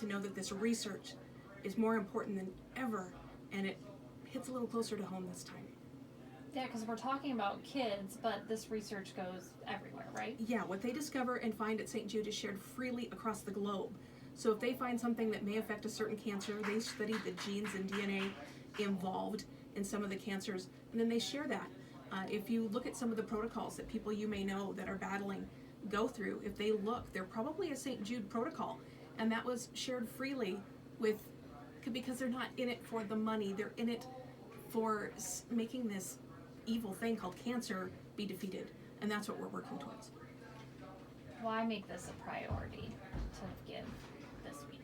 to know that this research is more important than ever, and it hits a little closer to home this time. Yeah, because we're talking about kids, but this research goes everywhere, right? Yeah, what they discover and find at St. Jude is shared freely across the globe. So if they find something that may affect a certain cancer, they study the genes and DNA involved in some of the cancers, and then they share that. If you look at some of the protocols that people you may know that are battling go through, if they look, they're probably a St. Jude protocol, and that was shared freely with, because they're not in it for the money, they're in it for making this evil thing called cancer be defeated, and that's what we're working towards. Why make this a priority to give this week?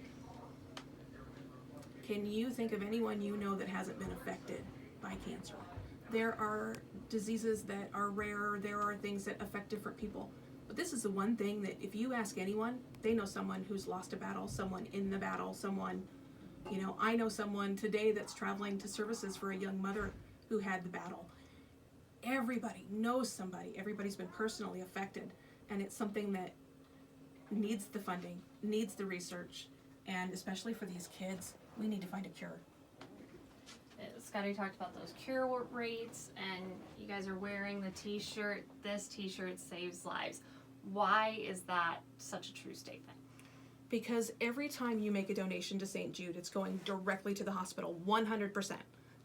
Can you think of anyone you know that hasn't been affected by cancer? There are diseases that are rare, there are things that affect different people, but this is the one thing that if you ask anyone, they know someone who's lost a battle, someone in the battle, someone, I know someone today that's traveling to services for a young mother who had the battle. Everybody knows somebody, everybody's been personally affected, and it's something that needs the funding, needs the research, and especially for these kids, we need to find a cure. Scotty talked about those cure rates, and you guys are wearing the t-shirt. This t-shirt saves lives. Why is that such a true statement? Because every time you make a donation to St. Jude, it's going directly to the hospital, 100%.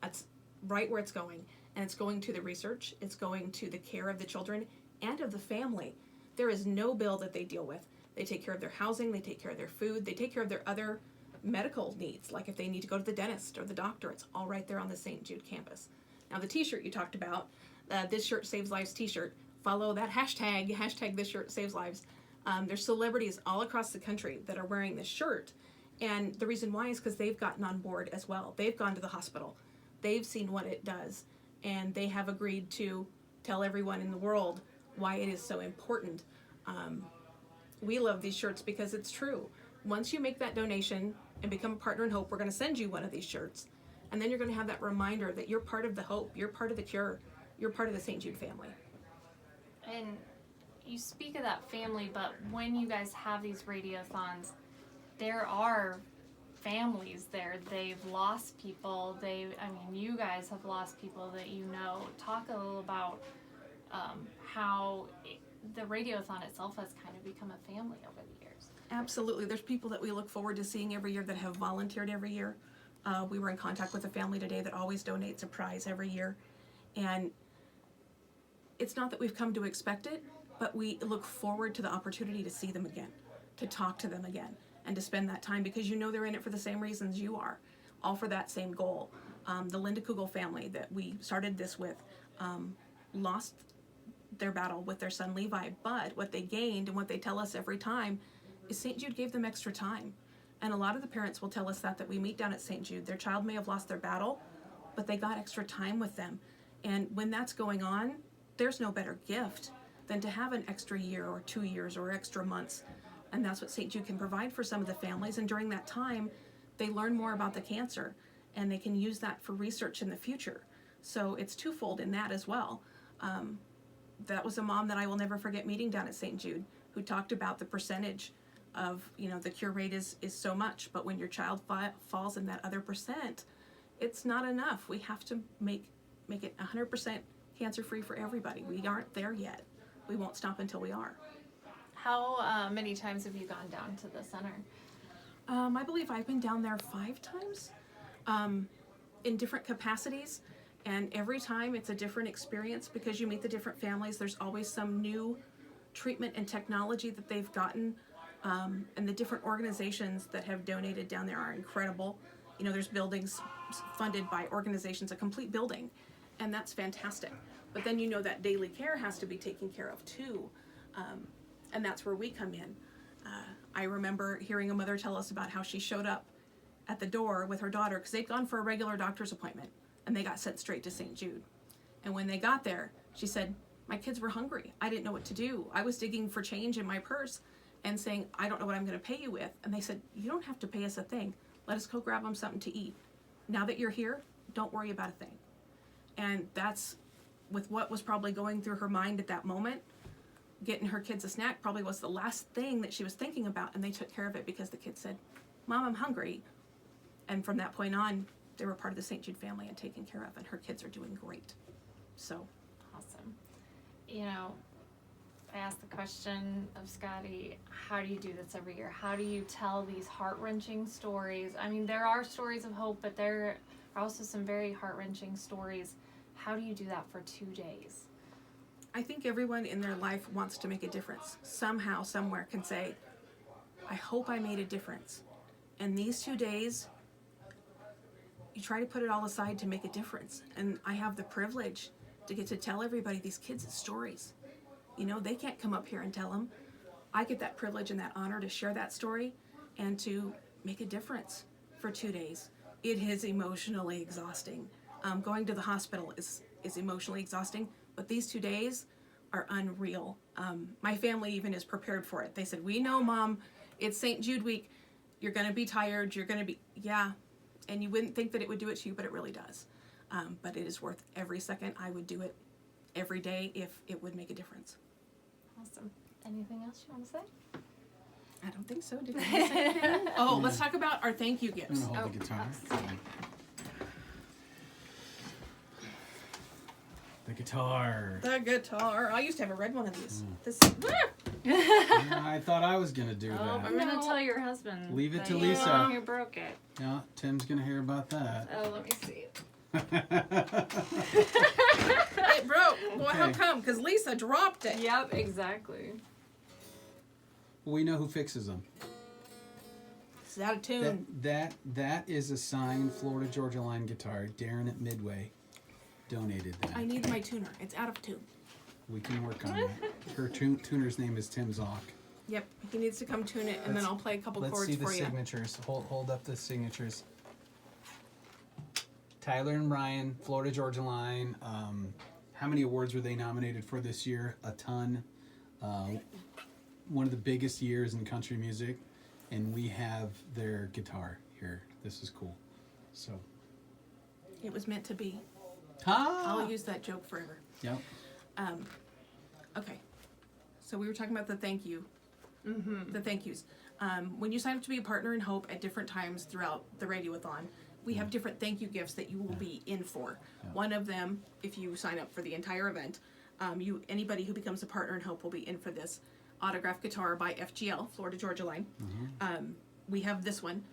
That's right where it's going. And it's going to the research, it's going to the care of the children and of the family. There is no bill that they deal with. They take care of their housing, they take care of their food, they take care of their other medical needs, like if they need to go to the dentist or the doctor, it's all right there on the St. Jude campus. Now the t-shirt you talked about, This Shirt Saves Lives t-shirt, follow that hashtag This Shirt Saves Lives. There's celebrities all across the country that are wearing this shirt, and the reason why is because they've gotten on board as well. They've gone to the hospital, they've seen what it does, and they have agreed to tell everyone in the world why it is so important. We love these shirts because it's true. Once you make that donation and become a partner in hope, we're going to send you one of these shirts, and then you're going to have that reminder that you're part of the hope, you're part of the cure, you're part of the St. Jude family. And you speak of that family, but when you guys have these radiothons, there are families there. They've lost people. You guys have lost people that you know. Talk a little about how the radiothon itself has kind of become a family over the years. Absolutely. There's people that we look forward to seeing every year that have volunteered every year. We were in contact with a family today that always donates a prize every year. And it's not that we've come to expect it, but we look forward to the opportunity to see them again, to talk to them again, and to spend that time, because they're in it for the same reasons you are, all for that same goal. The Linda Kugel family that we started this with lost their battle with their son Levi, but what they gained and what they tell us every time is St. Jude gave them extra time. And a lot of the parents will tell us that we meet down at St. Jude. Their child may have lost their battle, but they got extra time with them. And when that's going on, there's no better gift than to have an extra year or 2 years or extra months. And that's what St. Jude can provide for some of the families. And during that time, they learn more about the cancer, and they can use that for research in the future. So it's twofold in that as well. That was a mom that I will never forget meeting down at St. Jude, who talked about the percentage of, the cure rate is so much, but when your child falls in that other percent, it's not enough. We have to make it 100% cancer-free for everybody. We aren't there yet. We won't stop until we are. How many times have you gone down to the center? I believe I've been down there 5 times in different capacities, and every time it's a different experience because you meet the different families. There's always some new treatment and technology that they've gotten, and the different organizations that have donated down there are incredible. There's buildings funded by organizations, a complete building, and that's fantastic. But then that daily care has to be taken care of too, and that's where we come in. I remember hearing a mother tell us about how she showed up at the door with her daughter because they'd gone for a regular doctor's appointment, and they got sent straight to St. Jude. And when they got there, she said, "My kids were hungry. I didn't know what to do. I was digging for change in my purse and saying, I don't know what I'm going to pay you with." And they said, "You don't have to pay us a thing. Let us go grab them something to eat. Now that you're here, don't worry about a thing." And that's with what was probably going through her mind at that moment. Getting her kids a snack probably was the last thing that she was thinking about, and they took care of it because the kids said, Mom, I'm hungry. And from that point on, they were part of the St. Jude family and taken care of, and her kids are doing great. So. Awesome. You know, I asked the question of Scotty, how do you do this every year? How do you tell these heart-wrenching stories? I mean, there are stories of hope, but there are also some very heart-wrenching stories. How do you do that for 2 days? I think everyone in their life wants to make a difference. Somehow, somewhere can say, I hope I made a difference. And these 2 days, you try to put it all aside to make a difference. And I have the privilege to get to tell everybody these kids' stories. You know, they can't come up here and tell them. I get that privilege and that honor to share that story and to make a difference for 2 days. It is emotionally exhausting. Going to the hospital is emotionally exhausting, but these 2 days are unreal. My family even is prepared for it. They said, we know, Mom, it's St. Jude week. You're going to be tired. You're going to be, yeah. And you wouldn't think that it would do it to you, but it really does. But it is worth every second. I would do it every day if it would make a difference. Awesome. Anything else you want to say? I don't think so. Did I miss anything? Oh, let's talk about our thank you I'm gifts. gonna hold the guitar. The guitar. The guitar. I used to have a red one of these. This. Yeah, I thought I was gonna do Oh, that. I'm going to tell your husband. Leave it that to you Lisa. You broke it. Yeah, Tim's gonna hear about that. Oh, let me see. It broke. Well, how Okay. come? Because Lisa dropped it. Yep, exactly. We know who fixes them. It's out of tune. That is a signed Florida Georgia Line guitar. Darren at Midway donated that. I need my tuner. It's out of tune. We can work on that. Her tuner's name is Tim Zock. Yep. He needs to come tune it, and then I'll play a couple Let's chords see the for you. signatures. Hold up the signatures. Tyler and Ryan, Florida Georgia Line. How many awards were they nominated for this year? A ton. One of the biggest years in country music, and we have their guitar here. This is cool. So. It was meant to be. Ah. I'll use that joke forever. Yep. Okay. So we were talking about the thank you. The thank yous. When you sign up to be a partner in Hope at different times throughout the Radioathon, we have different thank you gifts that you will be in for. Yeah. One of them, if you sign up for the entire event, anybody who becomes a partner in Hope will be in for this autographed guitar by FGL, Florida Georgia Line. We have this one.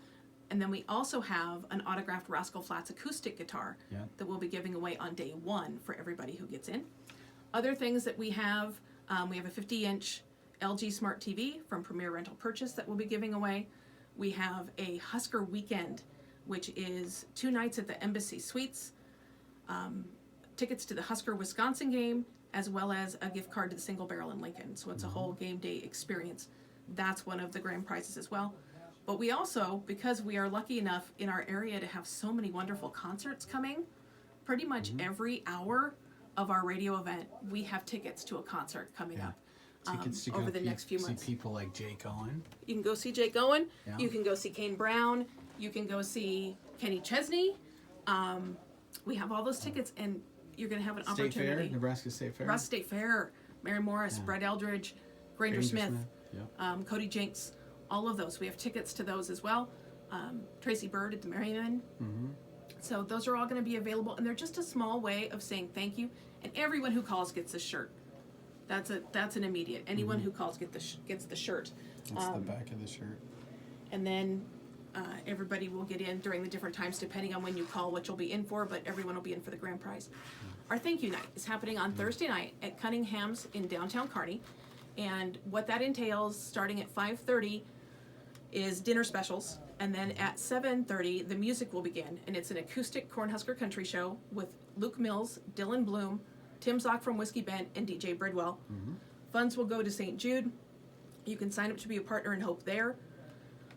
And then we also have an autographed Rascal Flatts acoustic guitar Yeah. that we'll be giving away on day one for everybody who gets in. Other things that we have a 50-inch LG Smart TV from Premier Rental Purchase that we'll be giving away. We have a Husker Weekend, which is 2 nights at the Embassy Suites, tickets to the Husker Wisconsin game, as well as a gift card to the Single Barrel in Lincoln. So it's a whole game day experience. That's one of the grand prizes as well. But we also, because we are lucky enough in our area to have so many wonderful concerts coming, pretty much every hour of our radio event, we have tickets to a concert coming Yeah. up Tickets to over go the next few months. see people like Jake Owen. You can go see Jake Owen. Yeah. You can go see Kane Brown. You can go see Kenny Chesney. We have all those tickets, and you're going to have an State Fair, opportunity. Nebraska State Fair. Nebraska State Fair, Mary Morris, Yeah. Brett Eldridge, Granger Smith, Yep. Cody Jinks, all of those. We have tickets to those as well. Tracy Bird at the Merriman. So those are all going to be available, and they're just a small way of saying thank you. And everyone who calls gets a shirt. That's an immediate. Anyone who calls gets the shirt. That's the back of the shirt. And then everybody will get in during the different times depending on when you call what you'll be in for, but everyone will be in for the grand prize. Our thank you night is happening on Thursday night at Cunningham's in downtown Kearney. And what that entails, starting at 5:30, is dinner specials. And then at 7:30, the music will begin. And it's an acoustic Cornhusker country show with Luke Mills, Dylan Bloom, Tim Zock from Whiskey Bent, and DJ Bridwell. Funds will go to St. Jude. You can sign up to be a partner in Hope there.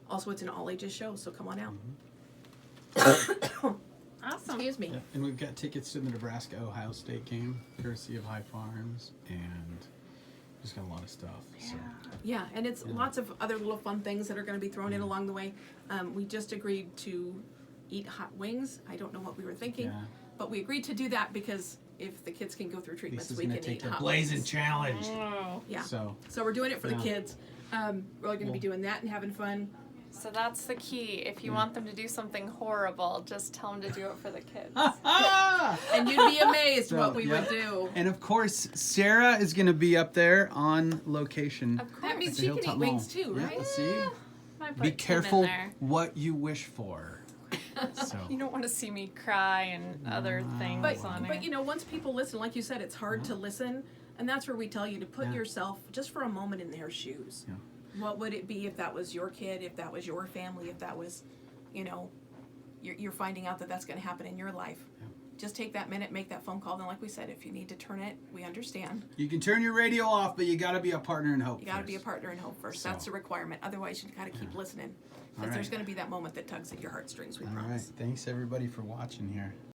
Also, it's an all-ages show, so come on out. Awesome. Excuse me. Yeah. And we've got tickets to the Nebraska-Ohio State game, courtesy of High Farms, and just got a lot of stuff. So. Yeah, and it's lots of other little fun things that are going to be thrown in along the way. We just agreed to eat hot wings. I don't know what we were thinking, Yeah. but we agreed to do that because if the kids can go through treatments, Lisa's we gonna can take eat the hot Blazing wings. Challenge. Oh. Yeah. So So we're doing it for the Yeah. kids. We're going to be Well- doing that and having fun. So that's the key. If you want them to do something horrible, just tell them to do it for the kids. And you'd be amazed So, what we yep. would do. And of course, Sarah is going to be up there on location. Of course. That means at the she can Hilltop eat wings Mall. too, Yeah, right? see? Might put Be Tim in careful there. what you wish for. So. You don't want to see me cry and other things But, on but her. you know, once people listen, like you said, it's hard to listen, and that's where we tell you to put Yeah. yourself just for a moment in their shoes. Yeah. What would it be if that was your kid, if that was your family, if that was, you know, you're finding out that that's going to happen in your life. Yeah. Just take that minute, make that phone call. Then, like we said, if you need to turn it, we understand. You can turn your radio off, but you got to be a partner in hope. You got to be a first. partner in hope first. So. That's a requirement. Otherwise, you got to keep listening, All because there's right. going to be that moment that tugs at your heartstrings. We All right. promise. Thanks everybody for watching here.